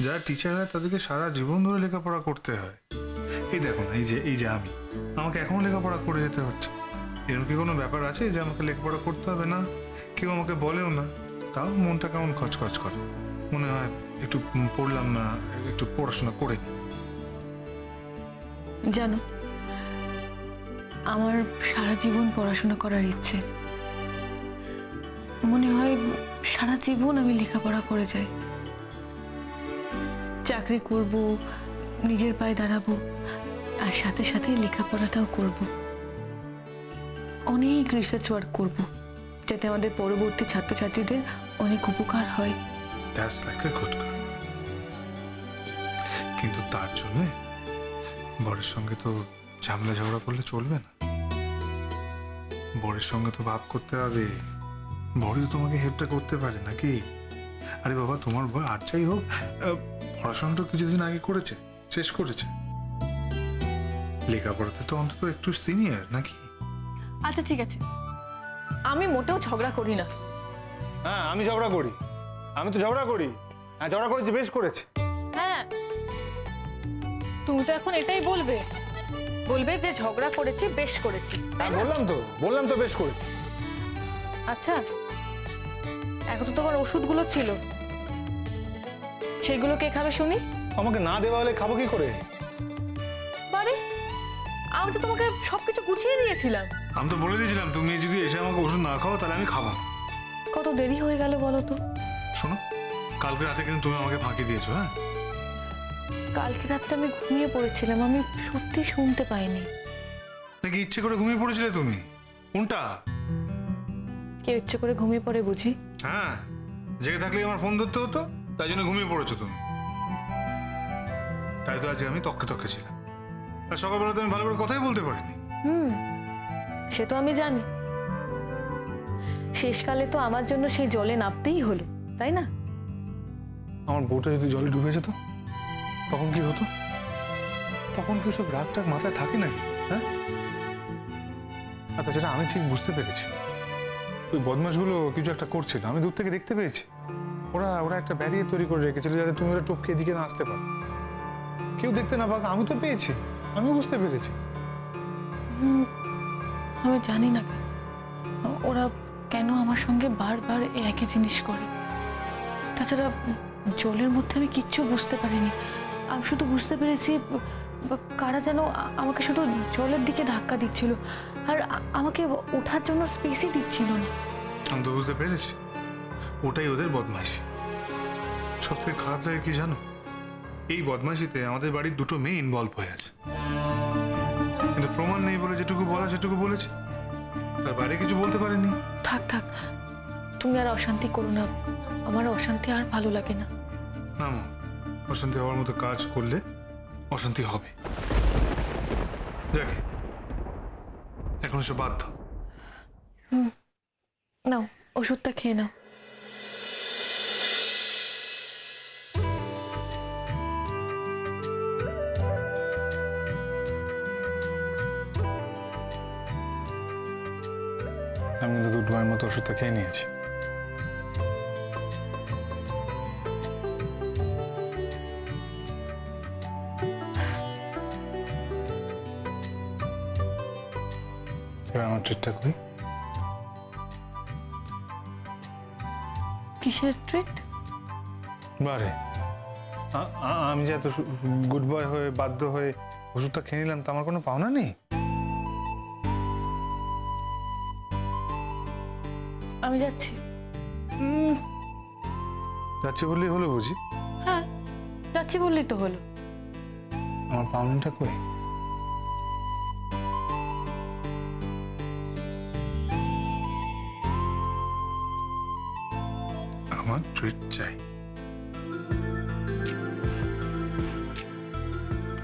যারা টিচার হয় তাদেরকে সারা জীবন ধরে লেখাপড়া করতে হয়। এই দেখো না, এই যে আমাকে এখনো লেখাপড়া করে যেতে হচ্ছে। এরকম কি কোনো ব্যাপার আছে যে আমাকে লেখাপড়া করতে হবে না? কেউ আমাকে বলেও না, তাও মনটা কেমন খচখচ করে। মনে হয় একটু পড়লাম না, একটু পড়াশোনা করে নি। জানো, আমার সারা জীবন পড়াশোনা করার ইচ্ছে। মনে হয় সারা জীবন আমি লেখাপড়া করে যাই, চাকরি করব, নিজের পায়ে দাঁড়াবো, আর সাথে সাথে লেখাপড়াটাও করব। অনেক রিসার্চ ওয়ার্ক করব, যাতে আমাদের পরবর্তী ছাত্রছাত্রীদের অনেক উপকার হয়। That's like a good girl. কিন্তু তার জন্য বরের সঙ্গে তো ঝামেলা ঝগড়া করলে চলবে না। বরের সঙ্গে তো ভাব করতে হবে। বড়ই তো তোমাকে হেল্পটা করতে পারে নাকি? আরে বাবা, তোমার বর আর যাই হোক পড়াশোনাটা কিছুদিন আগে করেছে, শেষ করেছে। লেখাপড়াতে তো অন্তত একটু সিনিয়র নাকি? আচ্ছা ঠিক আছে, আমি মোটেও ঝগড়া করি না। হ্যাঁ, আমি ঝগড়া করি। আমি তো ঝগড়া করি। হ্যাঁ, ঝগড়া করেছি, বেশ করেছে। হ্যাঁ, তুমি তো এখন এটাই বলবে যে ঝগড়া করেছি, বেশ করেছি। বললাম তো বেশ করেছি। আচ্ছা, এখন তো তোমার ওষুধগুলো ছিল, সেগুলো কে খাবে শুনি? আমাকে না দেওয়া হলে খাবো কি করে? বারে, আমি তো তোমাকে সবকিছু গুছিয়ে দিয়েছিলাম। আমি তো বলে দিয়েছিলাম তুমি যদি এসে আমাকে ওষুধ না খাও তাহলে আমি খাবো। কত দেরি হয়ে গেল বলো তো? শোনো, কালকে রাতে কিন্তু তুমি আমাকে ফাঁকি দিয়েছো। হ্যাঁ, কালকে রাতে আমি ঘুমিয়ে পড়েছিলাম, আমি সত্যি শুনতে পাইনি। নাকি ইচ্ছে করে ঘুমিয়ে পড়েছিলে তুমি? কোনটা? কেউ ইচ্ছে করে ঘুমিয়ে পড়ে বুঝি? হ্যাঁ, জেগে থাকলে আমার ফোন ধরতে হতো, তাই জন্য ঘুমিয়ে পড়েছো তুমি। তাই তো আজকে আমি তককে ছিলাম, আর সকালবেলা তো আমি ভালো করে কথাই বলতে পারিনি। সে তো আমি জানি। শেষকালে তো আমার জন্য সেই জলে নামতেই হলো, তাই না? আমার বউটা যদি জলে ডুবে যেত তখন কি হতো? তখন কি সব রাগ টাগ মাথায় থাকে নাকি? হ্যাঁ, আর তাছাড়া আমি ঠিক বুঝতে পেরেছি ওই বদমাশগুলো কিছু একটা করছিল। আমি দূর থেকে দেখতে পেয়েছি। ওরা একটা ব্যারিয়ার তৈরি করে রেখেছিল যাতে তুমি ওরা টপকে এদিকে না আসতে পারো, কেউ দেখতে না পাক। আমি তো পেয়েছি, আমি বুঝতে পেরেছি। আমি জানি না ওরা কেন আমার সঙ্গে বারবার একই জিনিস করে। তাছাড়া জলের মধ্যে আমি কিচ্ছু বুঝতে পারিনি। আমি শুধু বুঝতে পেরেছি কারা যেন আমাকে শুধু জলের দিকে ধাক্কা দিচ্ছিল, আর আমাকে ওঠার জন্য স্পেসই দিচ্ছিল না। আমি তো বুঝতে পেরেছি ওটাই ওদের বদমাইশি। সব থেকে খারাপ লাগে কি জানো? এই বদমাইশিতে আমাদের বাড়ির দুটো মেয়ে ইনভলভ হয়ে আছে, কিন্তু প্রমাণ নেই বলে যেটুকু বলা সেটুকু বলেছি, তার বাইরে কিছু বলতে পারেনি। থাক থাক, তুমি আর অশান্তি করো না, আমার অশান্তি আর ভালো লাগে না। না মা, অশান্তি হওয়ার মতো কাজ করলে অশান্তি হবে। যাকে এখন এসব বাদ দাও। নাও, ওষুধটা খেয়ে নাও। আমি কিন্তু দুটোবার মতো ওষুধটা খেয়ে নিয়েছি। এবার আমার ট্রিটটা করি। কিসের ট্রিট? বারে, আমি যে এত গুড বয় হয়ে বাধ্য হয়ে ওষুধটা খেয়ে নিলাম, তা আমার কোনো পাওনা নেই? আমি যাচ্ছি। যাচ্ছি বললেই হলো বুঝি? হ্যাঁ, যাচ্ছি বললেই তো হলো। আমার পাওনাটা কই? আমার ট্রিট চাই।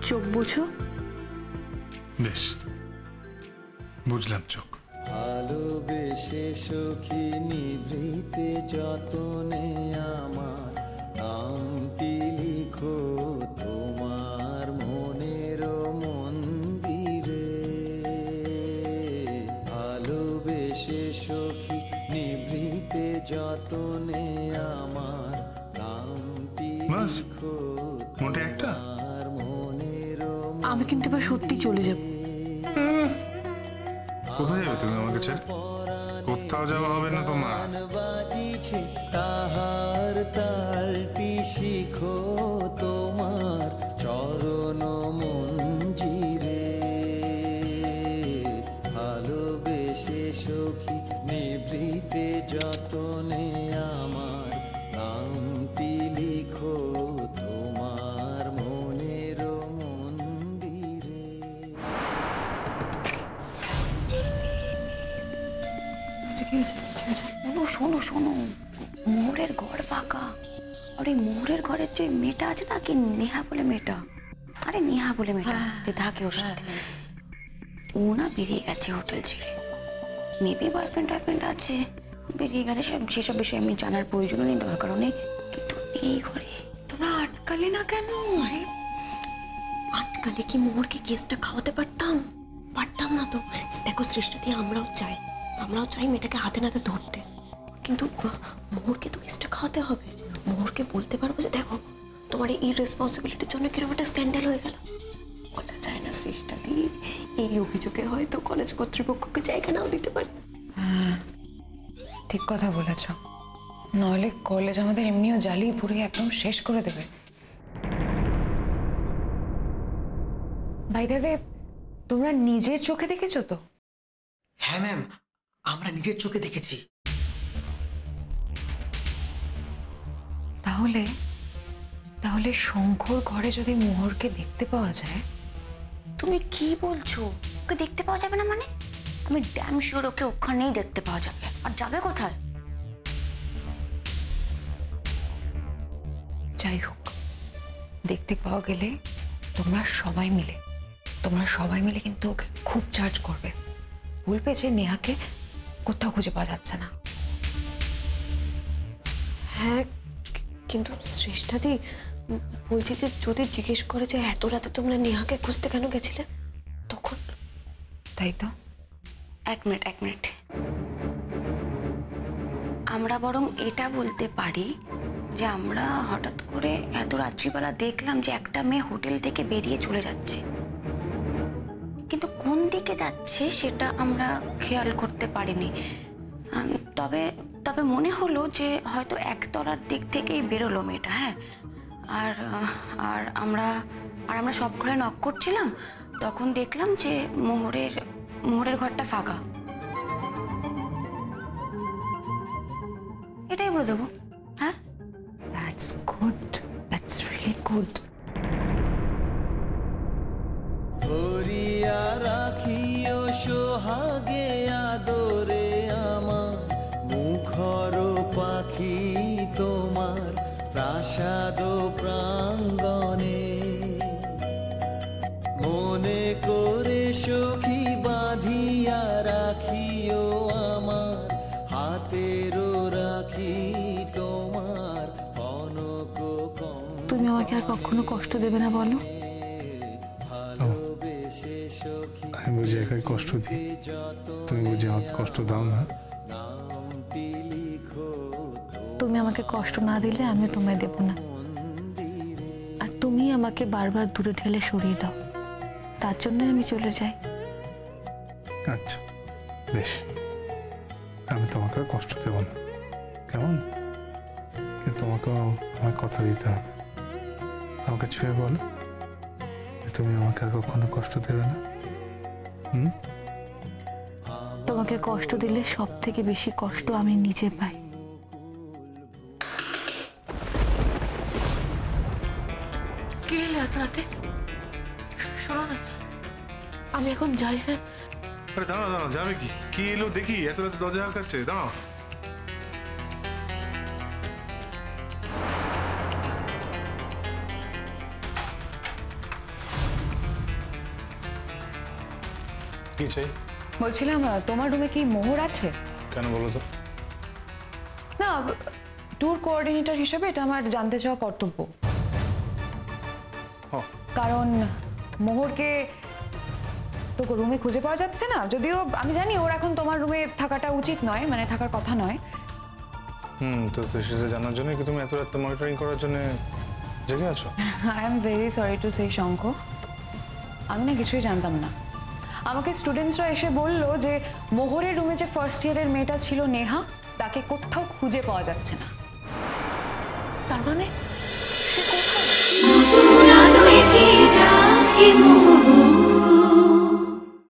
চোখ বুঝো। বেশ, বুঝলাম চোখ। ভালোবেসে সখী নিভৃতে যতনে আমার নামটি লিখো তোমার মনের মন্দিরে। ভালোবেসে সখী নিভৃতে যতনে আমার নামটি লিখো মোটে একটা? আমি কিন্তু এবার সত্যি চলে যাব। কোথায় যাবে তুমি আমাকে ছেড়ে? কোথাও যাওয়া হবে না তোমার। বাজিছে তাহার তালটি শিখো তোমার চরণ মঞ্জিরে, ভালোবেসে সখী নিভৃতে যতনে আমার নামটি লিখো তোমার মনের মন্দিরে। শোনো শোনো শোনো, মোহরের ঘর ফাঁকা। আর এই মোহরের ঘরের যে মেয়েটা আছে না, কি নেহা বলে মেয়েটা, আরে নেহা বলে মেয়েটা যে থাকে ওর সাথে, ও না বেরিয়ে গেছে হোটেল ছেড়ে। মেবি বয়ফ্রেন্ড টয়ফ্রেন্ড আছে, বেরিয়ে গেছে। সেসব বিষয়ে আমি জানার প্রয়োজনও নেই, দরকারও নেই, কিন্তু এই ঘরে তোমরা আটকালে না কেন? আরে আটকালে কি মোহরকে কেসটা খাওয়াতে পারতাম? পারতাম না তো। দেখো সৃষ্টি, আমরাও চাই মেয়েটাকে হাতে নাতে ধরতে, কিন্তু মোহরকে তো কেসটা খাওয়াতে হবে। মোহরকে বলতে পারবো যে দেখো তোমার এই ইররেসপন্সিবিলিটির জন্য কিরকম একটা স্ক্যান্ডাল হয়ে গেল। ওটা চায় না সৃষ্টি, এই অভিযোগে হয়তো কলেজ কর্তৃপক্ষকে জায়গা নাও দিতে পারে। ঠিক কথা বলেছ, নাহলে কলেজ আমাদের এমনিও জ্বালিয়ে পুড়িয়ে একদম শেষ করে দেবে। ভাই দেবে, তোমরা নিজের চোখে দেখেছো তো? হ্যাঁ ম্যাম, আমরা নিজের চোখে দেখেছি। তাহলে তাহলে শঙ্কর ঘরে যদি মোহরকে দেখতে পাওয়া যায়। তুমি কি বলছো? ওকে দেখতে পাওয়া যাবে না মানে? আমি ড্যাম শিওর ওকে ওখানেই দেখতে পাওয়া যাবে। আর যাবে কোথায়? যাই হোক, দেখতে পাওয়া গেলে তোমরা সবাই মিলে কিন্তু ওকে খুব চার্জ করবে। বলবে যে নেহাকে কোথাও খুঁজে পাওয়া যাচ্ছে না। হ্যাঁ, কিন্তু সৃষ্টাদি বলছি যে যদি জিজ্ঞেস করে যে এত রাতে তোমরা নেহাকে খুঁজতে কেন গেছিলে, তখন? তাই তো। এক মিনিট, আমরা বরং এটা বলতে পারি যে আমরা হঠাৎ করে এত রাত্রিবেলা দেখলাম যে একটা মেয়ে হোটেল থেকে বেরিয়ে চলে যাচ্ছে, কিন্তু কোন দিকে যাচ্ছে সেটা আমরা খেয়াল করতে পারিনি। তবে তবে মনে হলো যে হয়তো একতলার দিক থেকেই বেরোলো মেয়েটা। হ্যাঁ, আর আর আমরা সব ঘরে নক করছিলাম, তখন দেখলাম যে মোহরের ঘরটা ফাঁকা। এটাই বলে দেবো। হ্যাঁ, That's good. That's really good. ধরিয়া রাখিও সোহাগে আদরে আমার মুখর পাখি তোমার প্রাসাদ প্রাঙ্গণে, মনে করে সখী বাঁধিয়া রাখিও আমার হাতেরও রাখি তোমার কনক। তুমি আমাকে আর কখনো কষ্ট দেবে না বলো? আমি বুঝি একাই কষ্ট দিই, তুমি বুঝি আমাকে কষ্ট দাও না? তুমি আমাকে কষ্ট না দিলে আমি তোমায় দেব না, আর তুমি আমাকে বারবার দূরে ঠেলে সরিয়ে দাও, তার জন্য আমি চলে যাই। আচ্ছা বেশ, আমি তোমাকে আর কষ্ট দেব না, কেমন? কিন্তু তোমাকে আমার কথা দিতে হবে। আমাকে ছুঁয়ে বলো যে তুমি আমাকে আর কখনো কষ্ট দেবে না। তোমাকে কষ্ট দিলে সব থেকে বেশি কষ্ট আমি নিজে পাই। কে এলো এত রাতে? শোনো না, আমি এখন যাই। হ্যাঁ, আরে দাঁড়াও দাঁড়াও, যাবে কি? কি এলো দেখি, এত রাতে দরজা আটকাচ্ছে, দাঁড়াও। কি চাই? বলছিলাম তোমার রুমে কি মোহর আছে? কেন বলো তো? না, ট্যুর কোঅর্ডিনেটর হিসেবে এটা আমার জানতে চাওয়া কর্তব্য। কারণ মোহরকে তো রুমে খুঁজে পাওয়া যাচ্ছে না, যদিও আমি জানি ওর এখন তোমার রুমে থাকাটা উচিত নয়, মানে থাকার কথা নয়। তো সেটা জানার জন্য কি তুমি এত রাতে মনিটরিং করার জন্য জেগে আছো? I am very sorry to say Shankha, আমি না কিছুই জানতাম না। আমাকে স্টুডেন্টসরা এসে বললো যে মোহরের রুমে যে ফার্স্ট ইয়ারের মেয়েটা ছিল নেহা, তাকে কোথাও খুঁজে পাওয়া যাচ্ছে না। তার মানে